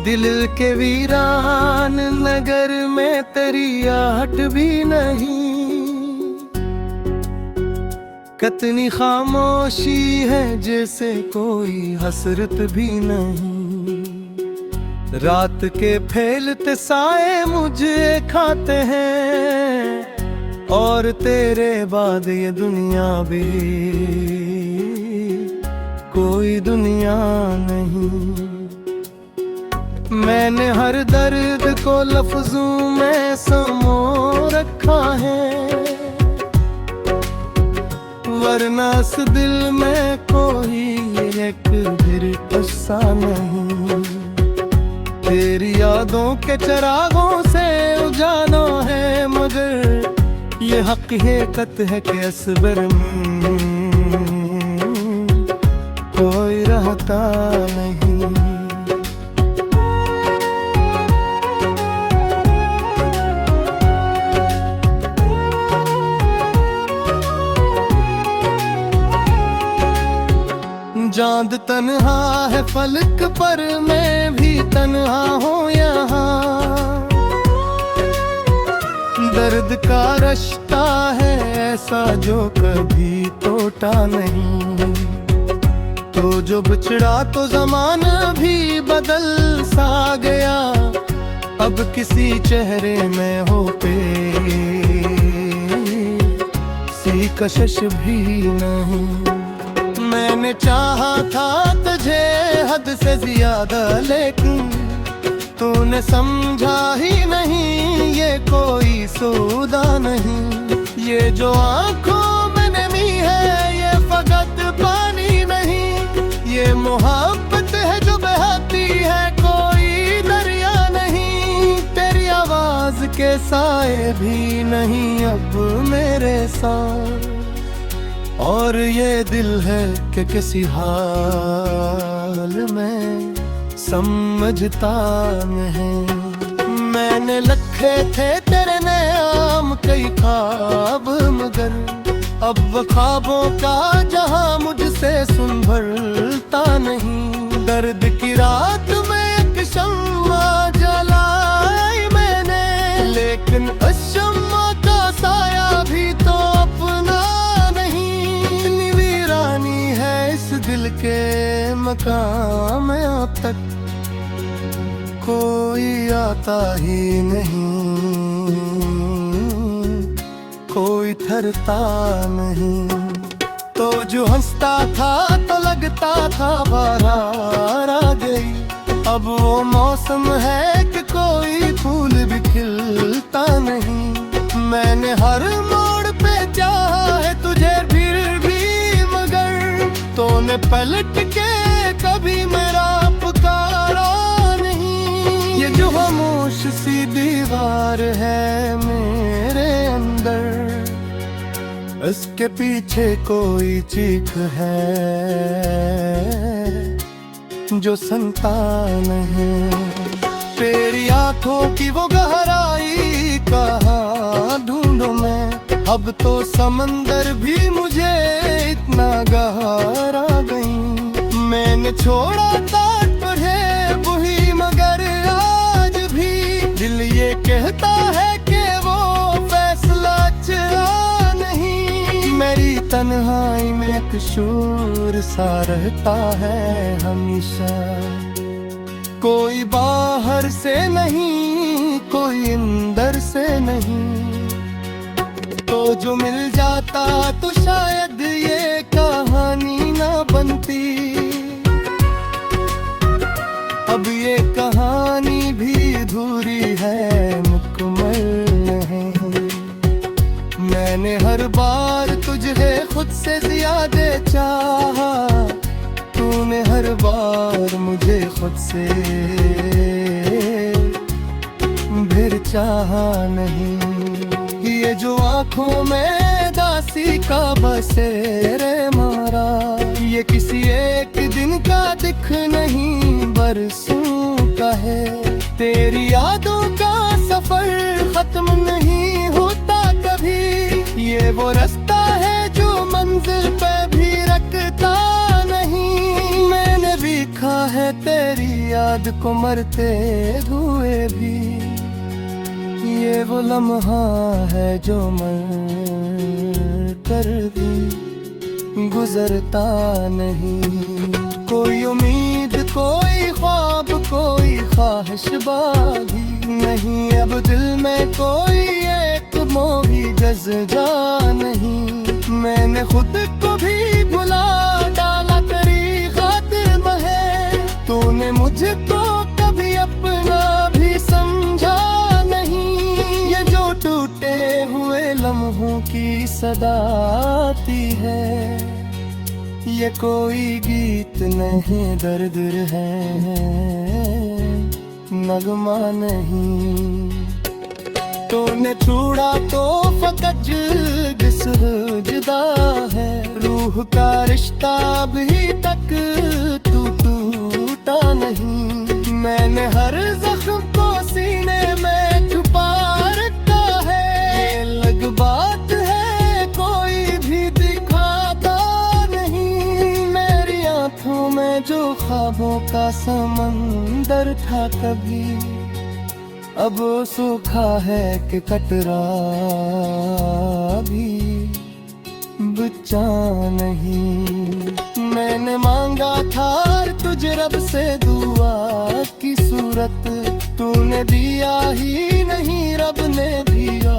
दिल के वीरान नगर में तेरी आहट भी नहीं। कितनी खामोशी है जैसे कोई हसरत भी नहीं। रात के फैलते साए मुझे खाते हैं और तेरे बाद ये दुनिया भी कोई दुनिया नहीं। मैंने हर दर्द को लफ्जों में समो रखा है, वरना इस दिल में कोई एक भी गुस्सा नहीं। तेरी यादों के चिरागों से उजाला है, मगर ये हकीकत है कि असबर में कोई रहता नहीं। चांद तन्हा है फलक पर, मैं भी तन्हा हूँ यहाँ। दर्द का रिश्ता है ऐसा जो कभी टूटा नहीं। तो जो बिछड़ा तो ज़माना भी बदल सा गया, अब किसी चेहरे में हो पे सी कशिश भी नहीं। मैंने चाहा था तुझे हद से ज्यादा, लेकिन तूने समझा ही नहीं ये कोई सौदा नहीं। ये जो आंखों में नमी है ये फकत पानी नहीं। ये मोहब्बत है जो बहती है कोई दरिया नहीं। तेरी आवाज के साए भी नहीं अब मेरे साथ, और ये दिल है कि किसी हाल में समझता नहीं। मैंने लखे थे तेरे नाम कई ख्वाब, मगर अब वो ख्वाबों का जहां मुझसे संभलता नहीं। दर्द की रात में एक शम्मा जलाई मैंने, लेकिन उस शम्मा का साया भी तो अपना दिल के मकाम में अब तक कोई आता ही नहीं, कोई ठहरता नहीं। तो जो हंसता था तो लगता था बाहर आ गई, अब वो मौसम है कि कोई फूल भी खिलता नहीं। मैंने हर मोड़ पे चाहा है तुझे फिर भी, तूने पलट के कभी मेरा पुकारा नहीं। ये जो खामोश सी दीवार है मेरे अंदर, इसके पीछे कोई चीख है जो संतान है। तेरी आंखों की वो गहराई कहाँ ढूंढूं मैं, अब तो समंदर भी मुझे इतना गहरा गई। मैंने छोड़ा ताट पर है वही, मगर आज भी दिल ये कहता है कि वो फैसला अच्छा नहीं। मेरी तन्हाई में एक शोर सा रहता है हमेशा, कोई बाहर से नहीं कोई अंदर से नहीं। तो जो मिल जाता तो शायद ये कहानी ना बनती, अब ये कहानी भी अधूरी है मुकम्मल नहीं। मैंने हर बार तुझे खुद से ज्यादा चाहा, तूने हर बार मुझे खुद से फिर चाहा नहीं। ये जो आँखों में दासी का बसेरे मारा, ये किसी एक दिन का दिख नहीं बरसों का है। तेरी यादों का सफर खत्म नहीं होता कभी, ये वो रास्ता है जो मंजिल पे भी रखता नहीं। मैंने भी खा है तेरी याद याद को मरते हुए भी ये वो लम्हा है जो मर कर भी गुजरता नहीं। कोई उम्मीद, कोई ख्वाब, कोई ख्वाहिश बागी नहीं, अब दिल में कोई एक मोही जज्बा नहीं। मैंने खुद को भी भुला डाला तेरी खातिर महे, तूने मुझको कभी अपना भी समझा नहीं। ये जो टूटे हुए लम्हों की सदा आती है, ये कोई गीत नहीं, दर्द है नगमा नहीं। तूने छूड़ा तो फकत जुदा है, रूह का रिश्ता अभी तक टूटा नहीं। मैंने हर जख्म को सीने में छुपा रखा है, लग बात है कोई भी दिखाता नहीं। मेरी आंखों में जो ख्वाबों का समंदर था कभी, अब सूखा है कि कतरा भी बचा नहीं। मैंने मांगा था तुझे रब से दुआ की सूरत, तूने दिया ही नहीं, रब ने दिया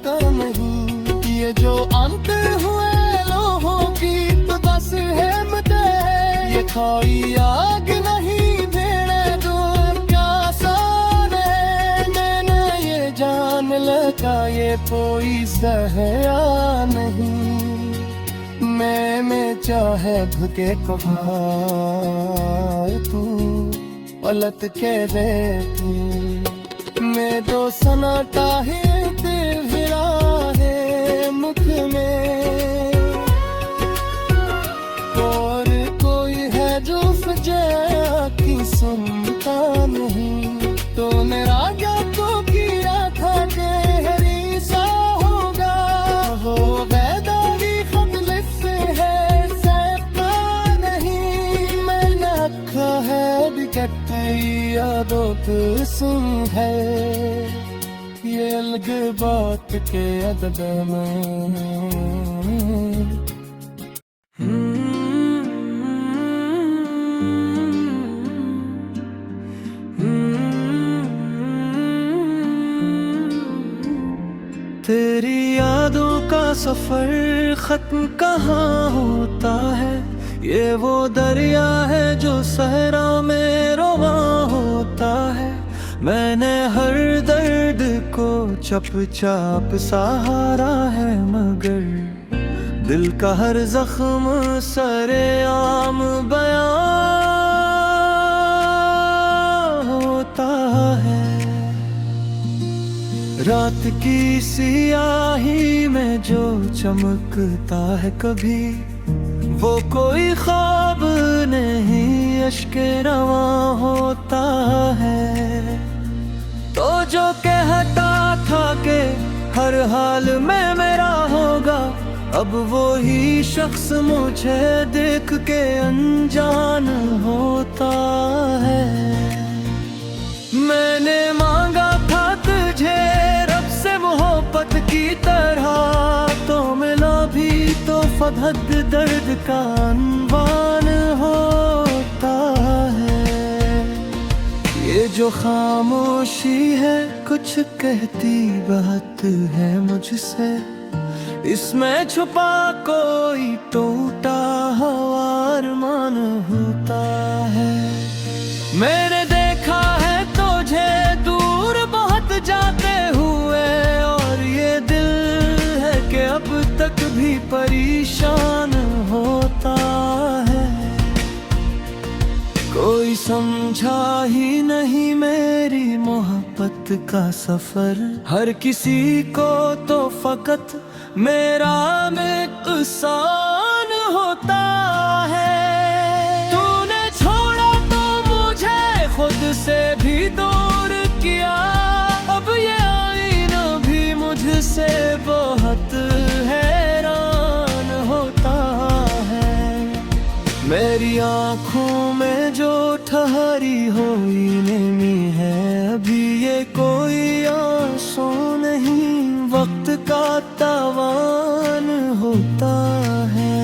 तो नहीं। ये जो अंत हुए लोगों की तो बस हिम्मत है, ये खाई आग नहीं भेड़े दूर क्या सान है। मैंने ये जान लगा ये कोई सहया नहीं, मैं चाहे भुके कभार तू पलट के देख। मैं तो सन्नाटा है तेरा है मुख में, और कोई है जो फजा की सुनता नहीं। तो मेरा क्या तो किया था गहरी सा होगा, हो बेदारी खतलिफ है सहता नहीं। मैंने रखा है बिकट यादों पे सुन है, ये अलग बात के अदब में। तेरी यादों का सफर खत्म कहाँ होता है, ये वो दरिया है जो सहरा में रवां होता है। मैंने हर दर्द को चुपचाप सहारा है, मगर दिल का हर जख्म सरेआम बयां होता है। रात की सियाही में जो चमकता है कभी, वो कोई ख्वाब नहीं, अश्के रवां होता है। तो जो कहता था कि हर हाल में मेरा होगा, अब वो ही शख्स मुझे देख के अनजान होता है। मैंने मांगा था तुझे रब से मोहब्बत की तरह, तो मिला भी तो फहद दर्द का अनवान होता है। ये जो खामोशी है कुछ कहती बात है मुझसे, इसमें छुपा कोई टूटा हुआ अरमान होता है। मैंने देखा है तुझे दूर बहुत जाते हुए, और ये दिल है कि अब तक भी परेशान होता है। कोई समझा ही नहीं मेरी मोहब्बत का सफर, हर किसी को तो फकत मेरा नुकसान होता है। तूने छोड़ा तो मुझे खुद से भी दूर किया, अब ये आईना भी मुझसे बहुत हैरान होता है। मेरी आँखों में जो ठहरी हुई नमी है, अभी ये कोई आंसू नहीं, वक्त का तावान होता है।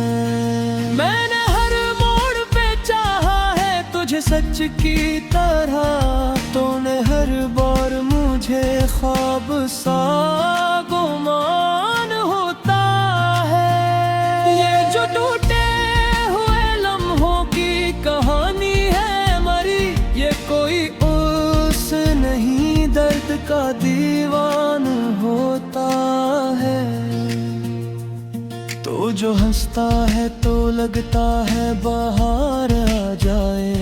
मैंने हर मोड़ पे चाहा है तुझे सच की तरह, तूने हर बार मुझे ख्वाब सा गुमान होता है। ये जो टूटे हुए लम्हों की कहानी है मरी, ये कोई उस नहीं दर्द का दीवान होता है। तो जो हंसता है तो लगता है बाहर आ जाए,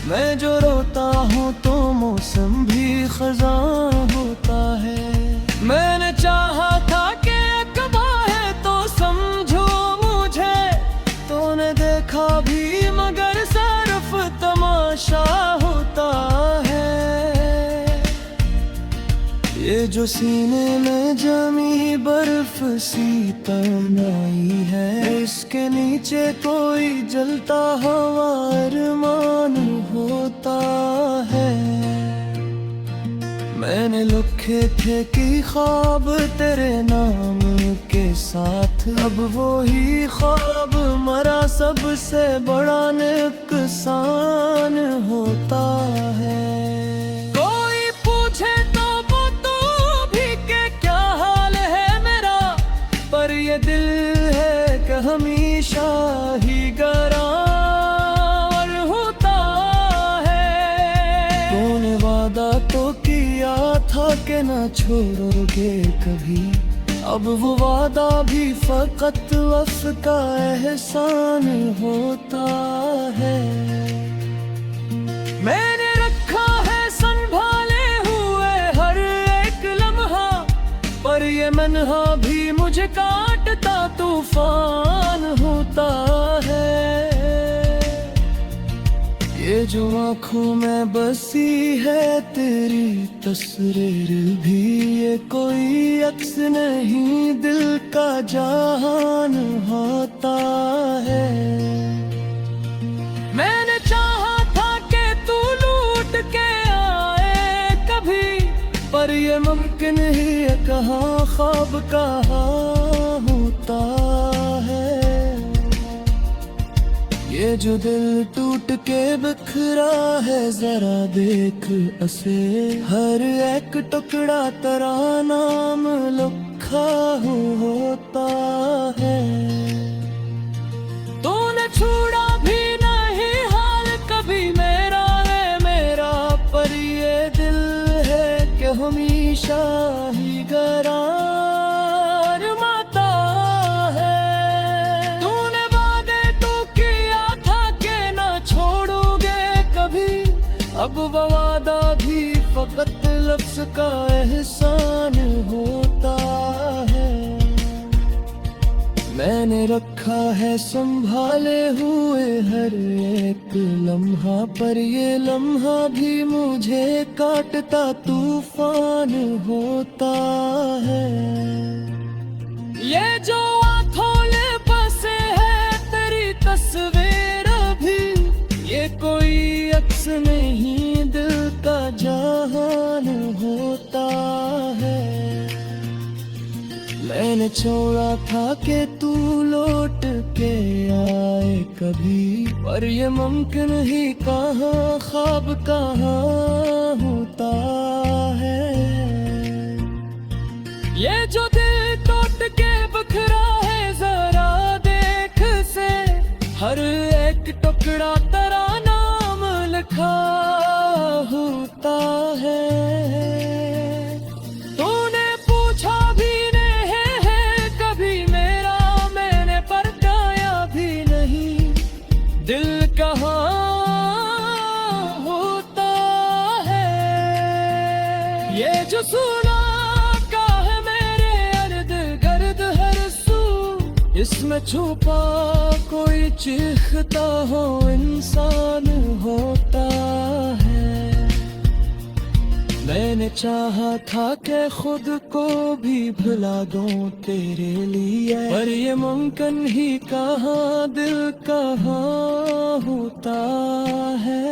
मैं जो रोता हूँ तो मौसम भी खज़ां होता है। मैंने चाहा था कि कबा है तो समझो मुझे, तूने देखा भी मगर सिर्फ तमाशा होता है। ये जो सीने में जमी बर्फ सी तनाई है, इसके नीचे कोई जलता हुआ अरमान होता है। मैंने लिखे थे कि ख्वाब तेरे नाम के साथ, अब वो ही ख्वाब मरा सबसे बड़ा नुकसान होता है। कोई पूछे तो वो तो भी के क्या हाल है मेरा, पर ये दिल है कि हमेशा ही गरार होता है। तूने वादा तो किया था कि ना छोड़ोगे कभी, अब वो वादा भी फकत वक्त का एहसान होता है। मैंने रखा है संभाले हुए हर एक लम्हा, पर ये मनहा भी मुझे काटता तूफान होता है। ये जो आँखों में बसी है तेरी तस्वीर भी, ये कोई अक्स नहीं दिल का जहान होता है। मैंने चाहा था कि तू लूट के आए कभी, पर ये मुमकिन ही कहाँ ख्वाब कहाँ होता है। ये जो दिल टूट के बिखरा है जरा देख उसे, हर एक टुकड़ा तेरा नाम लिखा होता है। तूने छोड़ा भी नहीं हाल कभी मेरा मेरा, पर ये दिल है कि हमेशा ही गरार माता है। तूने वादे तो किया था कि ना छोड़ोगे कभी, अब वो वादा भी फकत लफ्ज़ का एहसान होता है। मैंने रखा है संभाले हुए हर एक लम्हा, पर ये लम्हा भी मुझे काटता तूफान होता है। ये जो आँखों बसे है तेरी तस्वीर भी, ये कोई अक्स नहीं दिल का जहान होता है। मैंने छोड़ा था कि तू लौट के आए कभी, पर ये मुमकिन ही कहाँ ख्वाब कहाँ होता है। ये जो दिल टूट के बिखरा है जरा देख से, हर एक टुकड़ा तेरा नाम लिखा होता है। तूने पूछा भी दिल कहाँ होता है। ये जो सुना का है मेरे अर्द गर्द हर सू, इसमें छुपा कोई चीखता हो इंसान होता है। मैंने चाहा था कि खुद को भी भुला दूं तेरे लिए, पर ये मुमकिन ही कहाँ दिल कहाँ होता है।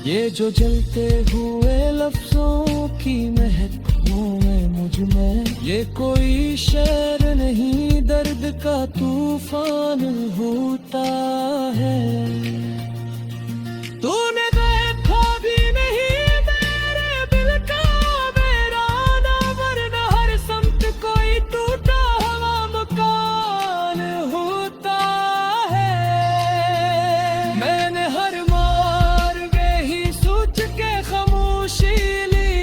ये जो जलते हुए लफ्जों की महक में मुझ में, ये कोई शहर नहीं, दर्द का तूफान होता है। तूने देखा भी नहीं मेरे दिल का वीराना, वरना हर समत कोई टूटा हुआ मकान होता है। मैंने हर मार में ही सोच के खामोशी ली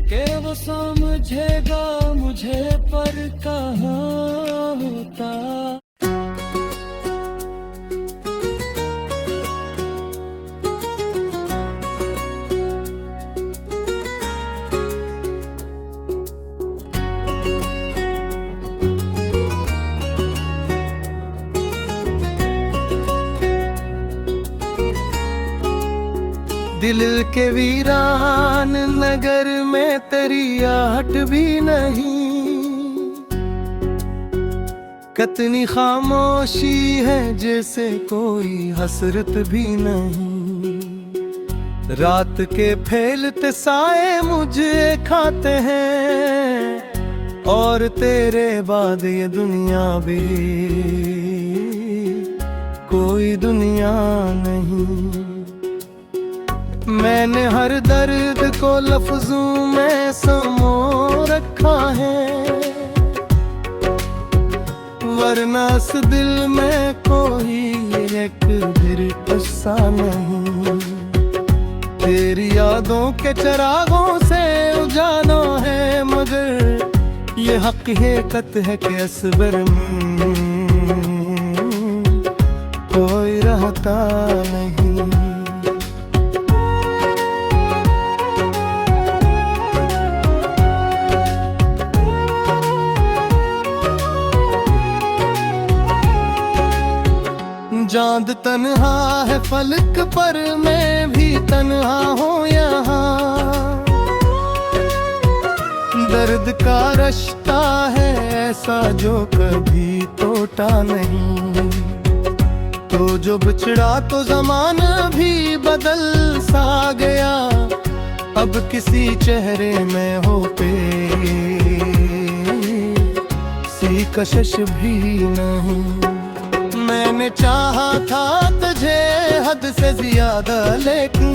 कि वो समझेगा मुझे, पर कहाँ होता। दिल के वीरान नगर में तेरी आहट भी नहीं, कितनी खामोशी है जैसे कोई हसरत भी नहीं। रात के फैलते साए मुझे खाते हैं, और तेरे बाद ये दुनिया भी कोई दुनिया नहीं। मैंने हर दर्द को लफ्जों में समो रखा है, वरना इस दिल में कोई एक भी किस्सा नहीं। तेरी यादों के चिरागों से उजाला है, मगर ये हकीकत है कि असबर में कोई रहता नहीं। चांद तन्हा है फलक पर, मैं भी तन्हा हूँ यहाँ। दर्द का रिश्ता है ऐसा जो कभी टूटा नहीं। तो जो बिछड़ा तो ज़माना भी बदल सा गया, अब किसी चेहरे में हो पे सी कशिश भी नहीं। मैंने चाहा था तुझे हद से ज्यादा, लेकिन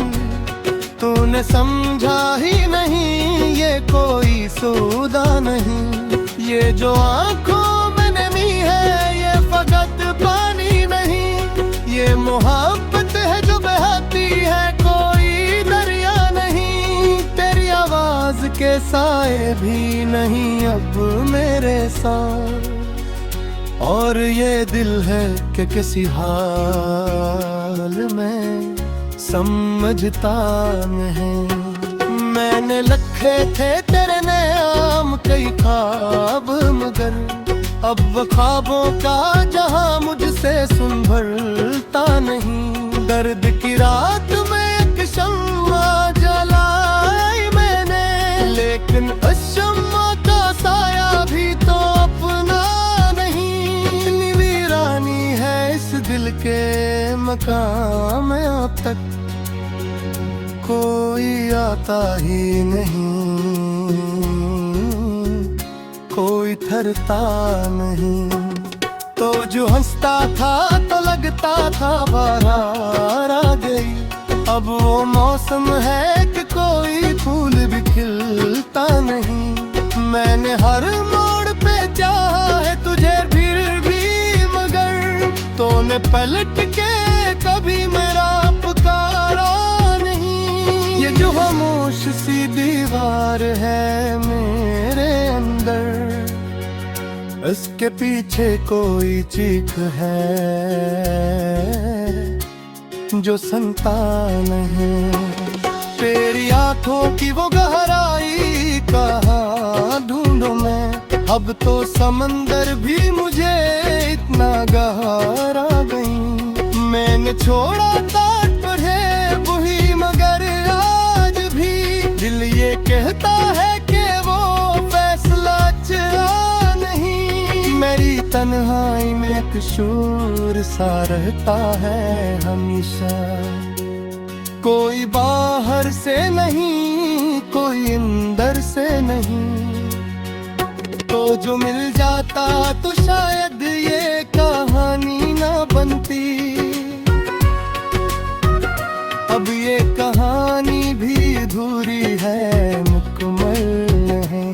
तूने समझा ही नहीं, ये कोई सौदा नहीं। ये जो आंखों में नमी है ये फकत पानी नहीं, ये मोहब्बत है जो बहती है कोई दरिया नहीं। तेरी आवाज के साए भी नहीं अब मेरे साथ, और ये दिल है कि किसी हाल में समझता नहीं। मैंने लखे थे तेरे नाम कई ख्वाब, मगर अब वो ख्वाबों का जहां मुझसे संभलता नहीं। दर्द की रात में एक शम्मा जलाई मैंने, लेकिन उस शम्मा का साया भी तो अपना दिल के मकाम में अब तक कोई आता ही नहीं, कोई ठहरता नहीं। तो जो हंसता था तो लगता था बाहर आ गई, अब वो मौसम है कि कोई फूल भी खिलता नहीं। मैंने हर मोड़ पे चाहा है तुझे फिर भी, तूने पलट के कभी मेरा पुकारा नहीं। ये जो खामोश सी दीवार है मेरे अंदर, इसके पीछे कोई चीख है जो सुनता नहीं। तेरी आंखों की वो गहराई कहाँ ढूंढूं मैं, अब तो समंदर भी मुझे इतना गहरा गई। मैंने छोड़ा ताट पढ़े वही, मगर आज भी दिल ये कहता है कि वो फैसला चला नहीं। मेरी तन्हाई में एक शूर सा रहता है हमेशा। कोई बाहर से नहीं, कोई अंदर से नहीं, तो जो मिल जाता तो शायद ये कहानी ना बनती। अब ये कहानी भी अधूरी है, मुकम्मल नहीं।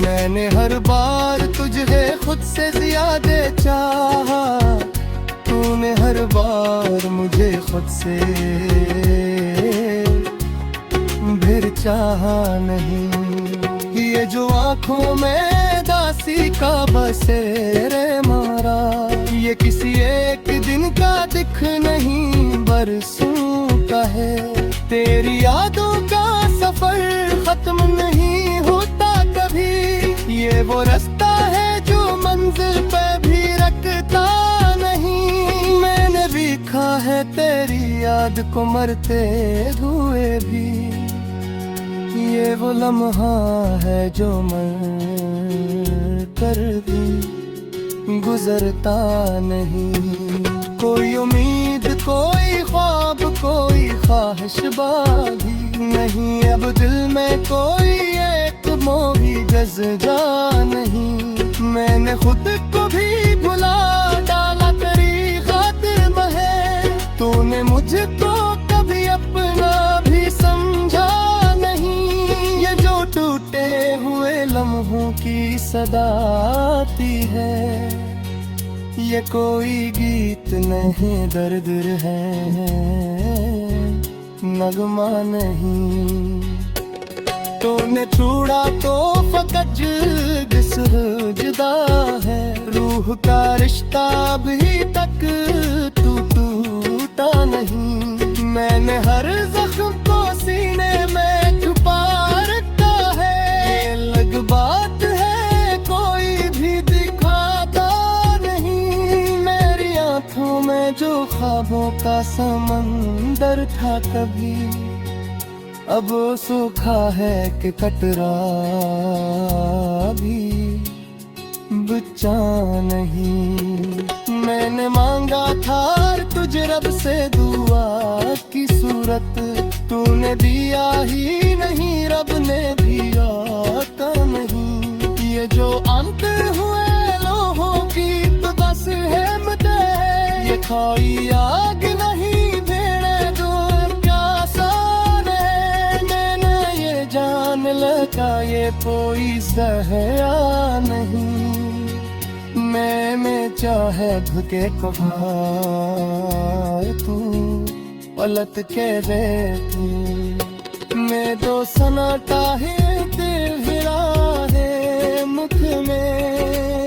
मैंने हर बार तुझे खुद से ज्यादा चाहा, तूने हर बार मुझे खुद से फिर चाहा नहीं। ये जो आँखों में दासी का बसेरे मारा, ये किसी एक दिन का दिख नहीं बरसों का है। तेरी यादों का सफर खत्म नहीं होता कभी, ये वो रास्ता है जो मंजिल पे भी रखता नहीं। मैंने देखा है तेरी याद को मरते हुए भी, ये वो लम्हा है जो मर कर भी गुजरता नहीं। कोई उम्मीद, कोई ख्वाब, कोई ख्वाहिश बागी नहीं। अब दिल में कोई एक मोही जज्बा नहीं। मैंने खुद को भी भुला डाला तेरी खातिर महे, तूने मुझको कभी अपना भी समझा नहीं। ये जो टूटे हुए लम्हों की सदा आती है, ये कोई गीत नहीं, दर्द है नगमा नहीं। तूने छोड़ा तो फकत जुदा है, रूह का रिश्ता अभी तक टूटा नहीं। मैंने हर जख्म को सीने में छुपा रखा है, ये अलग बात है कोई भी दिखाता नहीं। मेरी आँखों में जो ख्वाबों का समंदर था कभी, अब सूखा है कि कतरा भी बचा नहीं। मैंने मांगा था तुझे रब से दुआ की सूरत, तूने दिया ही नहीं, रब ने दिया का नहीं। ये जो अंत हुए लोगों की तो बस हिम्मत है, ये खाई आग नहीं भेड़े दूर क्या सान है। मैंने ये जान लगा ये कोई सहया नहीं, मैं चाहे भुके को भार तू पलट के रहती। मैं तो सन्नाटा है दिल हिरा है मुख में,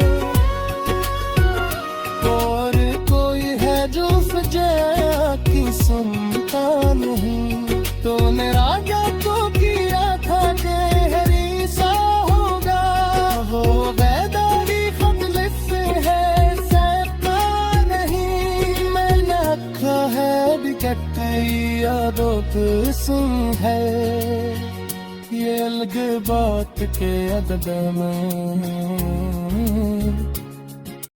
और कोई है जो सजा की सुनता नहीं। तूने राजा को किया था गहरी सा होगा, हो बेदारी खतले से है सहता नहीं। मैंने रखा है बिकट यादों को सुन है, ये अलग बात के अदद में